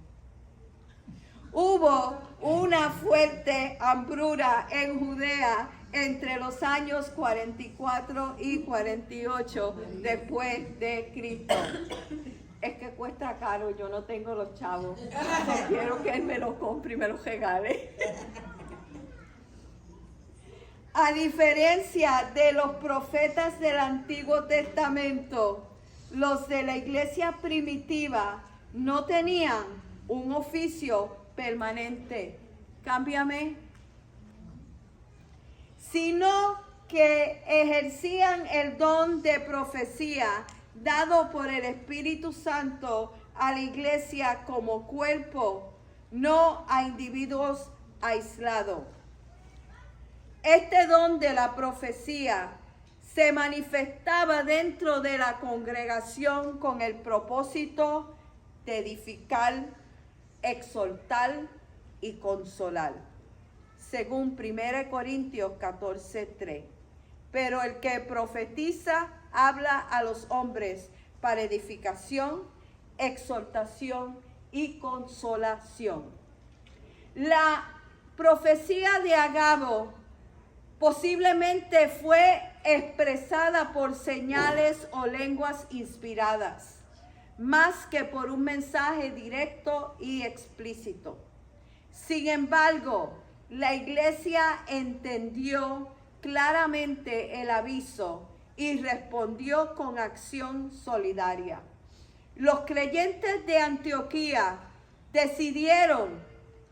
hubo una fuerte hambruna en Judea entre los años 44 y 48 después de Cristo. Es que cuesta caro, yo no tengo los chavos. No quiero que él me lo compre y me lo regale. A diferencia de los profetas del Antiguo Testamento, los de la iglesia primitiva no tenían un oficio permanente. Cámbiame. Sino que ejercían el don de profecía dado por el Espíritu Santo a la iglesia como cuerpo, no a individuos aislados. Este don de la profecía se manifestaba dentro de la congregación con el propósito de edificar, exhortar y consolar, según 1 Corintios 14:3. Pero el que profetiza habla a los hombres para edificación, exhortación y consolación. La profecía de Agabo posiblemente fue expresada por señales o lenguas inspiradas, más que por un mensaje directo y explícito. Sin embargo, la iglesia entendió claramente el aviso y respondió con acción solidaria. Los creyentes de Antioquía decidieron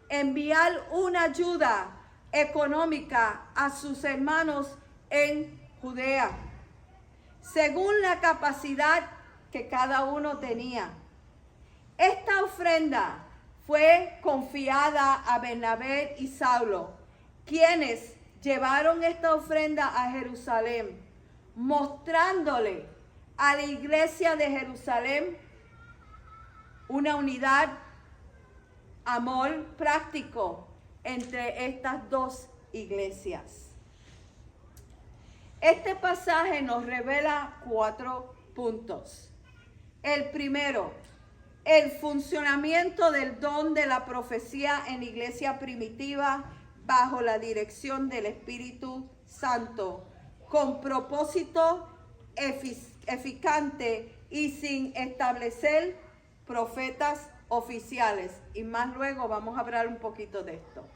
enviar una ayuda económica a sus hermanos en Judea, según la capacidad que cada uno tenía. Esta ofrenda fue confiada a Bernabé y Saulo, quienes llevaron esta ofrenda a Jerusalén, mostrándole a la iglesia de Jerusalén una unidad, amor práctico entre estas dos iglesias. Este pasaje nos revela 4 puntos. El primero, el funcionamiento del don de la profecía en la iglesia primitiva bajo la dirección del Espíritu Santo, con propósito eficante y sin establecer profetas oficiales. Y más luego vamos a hablar un poquito de esto.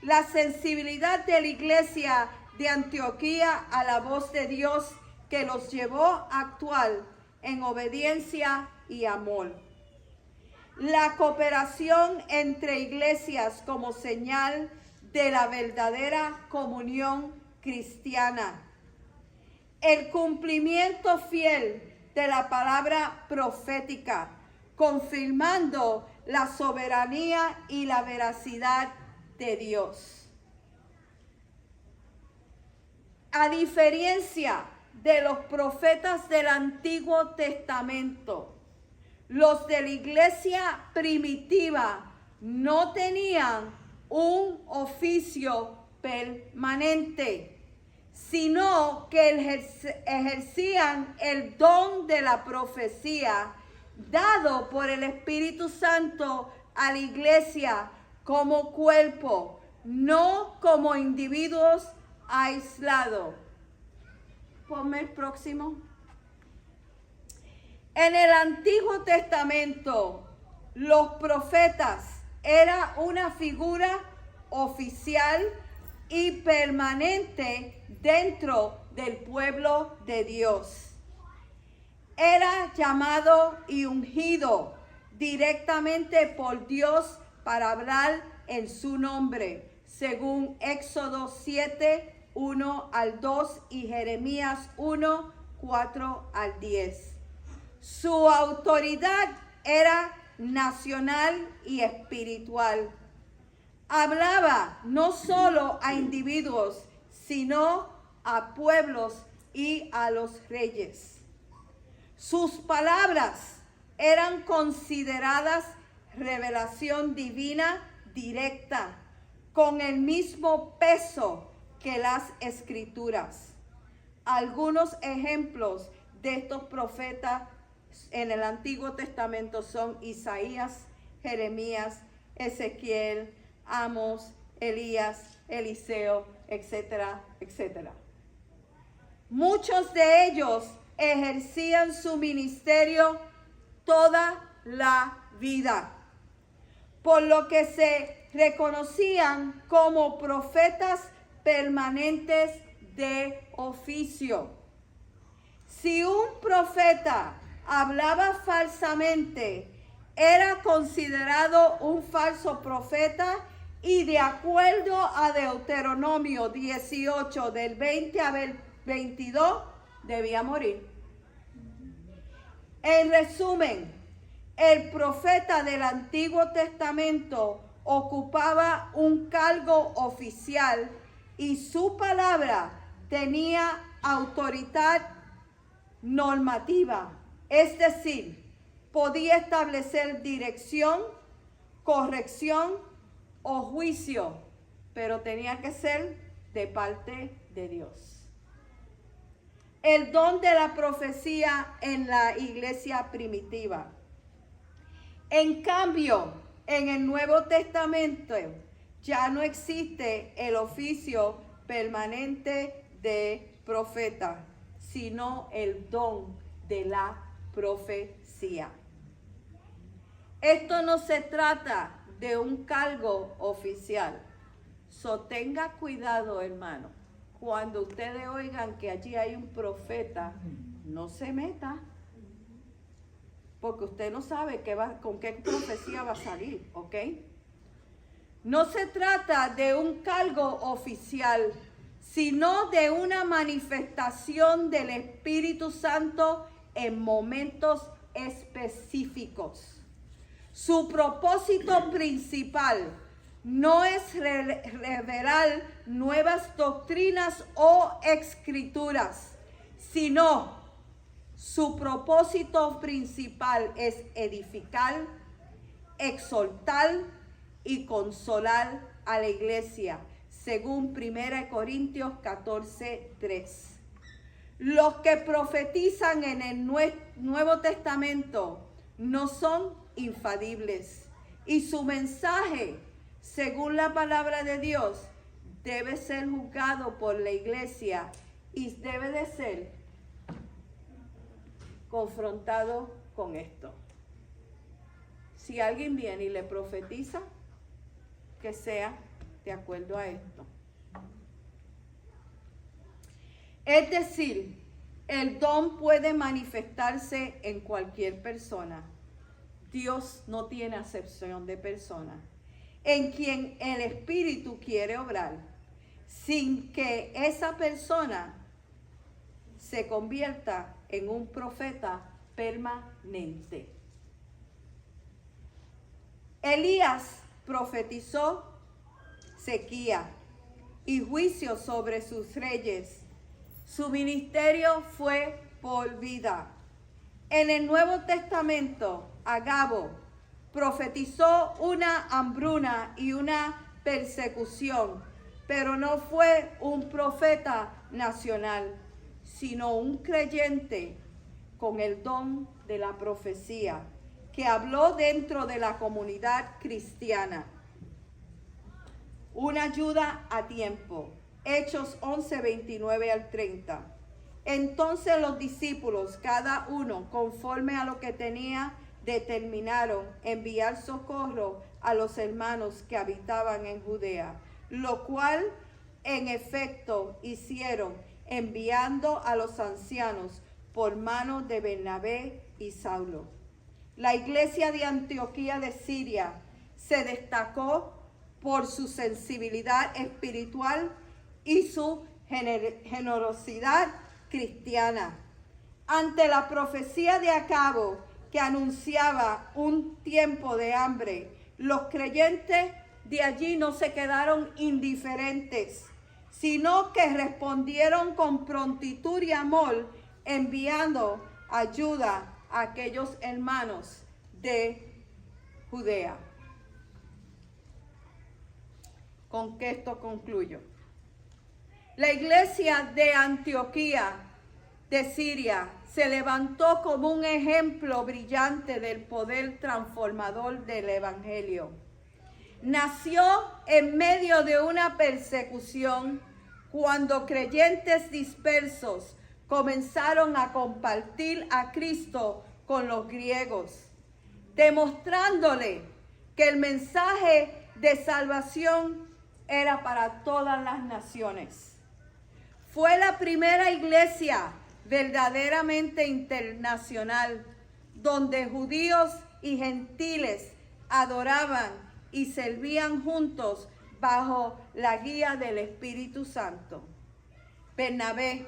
La sensibilidad de la iglesia de Antioquía a la voz de Dios que los llevó a actuar en obediencia y amor. La cooperación entre iglesias como señal de la verdadera comunión cristiana. El cumplimiento fiel de la palabra profética, confirmando la soberanía y la veracidad de Dios. A diferencia de los profetas del Antiguo Testamento, los de la iglesia primitiva no tenían un oficio permanente, sino que ejercían el don de la profecía dado por el Espíritu Santo a la iglesia como cuerpo, no como individuos aislados. Ponme el próximo. En el Antiguo Testamento, los profetas eran una figura oficial y permanente dentro del pueblo de Dios. Era llamado y ungido directamente por Dios para hablar en su nombre, según Éxodo 7, 1 al 2 y Jeremías 1, 4 al 10. Su autoridad era nacional y espiritual. Hablaba no solo a individuos, sino a pueblos y a los reyes. Sus palabras eran consideradas revelación divina directa, con el mismo peso que las escrituras. Algunos ejemplos de estos profetas en el Antiguo Testamento son Isaías, Jeremías, Ezequiel, Amos, Elías, Eliseo, etcétera, etcétera. Muchos de ellos ejercían su ministerio toda la vida, por lo que se reconocían como profetas permanentes de oficio. Si un profeta hablaba falsamente, era considerado un falso profeta y de acuerdo a Deuteronomio 18 del 20 al 22 debía morir. En resumen, el profeta del Antiguo Testamento ocupaba un cargo oficial y su palabra tenía autoridad normativa, es decir, podía establecer dirección, corrección o juicio, pero tenía que ser de parte de Dios. El don de la profecía en la iglesia primitiva. En cambio, en el Nuevo Testamento ya no existe el oficio permanente de profeta, sino el don de la profecía. Esto no se trata de un cargo oficial. So tenga cuidado, hermano. Cuando ustedes oigan que allí hay un profeta, no se meta. Porque usted no sabe con qué profecía va a salir, ¿ok? No se trata de un cargo oficial, sino de una manifestación del Espíritu Santo en momentos específicos. Su propósito principal no es revelar nuevas doctrinas o escrituras, sino su propósito principal es edificar, exhortar y consolar a la iglesia, según 1 Corintios 14:3. Los que profetizan en el Nuevo Testamento no son infalibles y su mensaje, según la palabra de Dios, debe ser juzgado por la iglesia y debe de ser confrontado con esto. Si alguien viene y le profetiza, que sea de acuerdo a esto. Es decir, el don puede manifestarse en cualquier persona. Dios no tiene acepción de persona, en quien el Espíritu quiere obrar, sin que esa persona se convierta en un profeta permanente. Elías profetizó sequía y juicio sobre sus reyes. Su ministerio fue por vida. En el Nuevo Testamento, Agabo profetizó una hambruna y una persecución, pero no fue un profeta nacional, sino un creyente con el don de la profecía, que habló dentro de la comunidad cristiana. Una ayuda a tiempo. Hechos 11, 29 al 30. Entonces los discípulos, cada uno conforme a lo que tenía, determinaron enviar socorro a los hermanos que habitaban en Judea, lo cual en efecto hicieron, enviando a los ancianos por mano de Bernabé y Saulo. La iglesia de Antioquía de Siria se destacó por su sensibilidad espiritual y su generosidad cristiana. ante la profecía de Acabo que anunciaba un tiempo de hambre, los creyentes de allí no se quedaron indiferentes, sino que respondieron con prontitud y amor, enviando ayuda a aquellos hermanos de Judea. ¿Con qué esto concluyo? La iglesia de Antioquía de Siria se levantó como un ejemplo brillante del poder transformador del evangelio. Nació en medio de una persecución cuando creyentes dispersos comenzaron a compartir a Cristo con los griegos, demostrándole que el mensaje de salvación era para todas las naciones. Fue la primera iglesia verdaderamente internacional, donde judíos y gentiles adoraban y servían juntos bajo la guía del Espíritu Santo. Bernabé,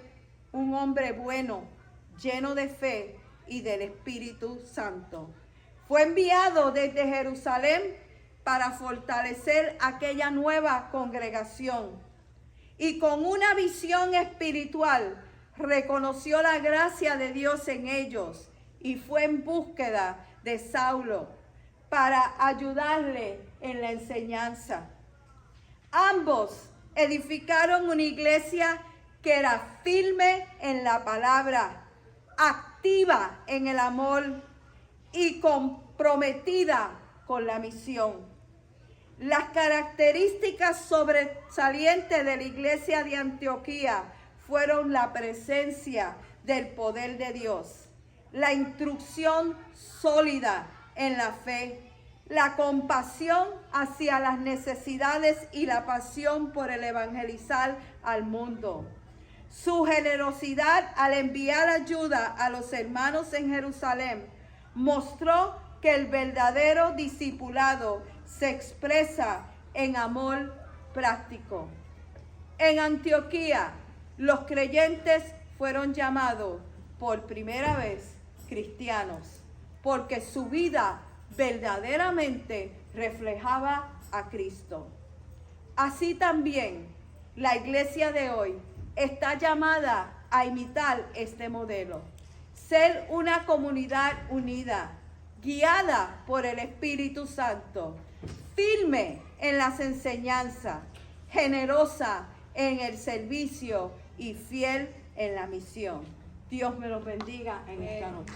un hombre bueno, lleno de fe y del Espíritu Santo, fue enviado desde Jerusalén para fortalecer aquella nueva congregación, y con una visión espiritual reconoció la gracia de Dios en ellos y fue en búsqueda de Saulo para ayudarle en la enseñanza. Ambos edificaron una iglesia que era firme en la palabra, activa en el amor y comprometida con la misión. Las características sobresalientes de la iglesia de Antioquía fueron la presencia del poder de Dios, la instrucción sólida en la fe, la compasión hacia las necesidades y la pasión por el evangelizar al mundo. Su generosidad al enviar ayuda a los hermanos en Jerusalén mostró que el verdadero discipulado se expresa en amor práctico. En Antioquía, los creyentes fueron llamados por primera vez cristianos, porque su vida verdaderamente reflejaba a Cristo. Así también, la iglesia de hoy está llamada a imitar este modelo, ser una comunidad unida, guiada por el Espíritu Santo, firme en las enseñanzas, generosa en el servicio y fiel en la misión. Dios me los bendiga en esta noche.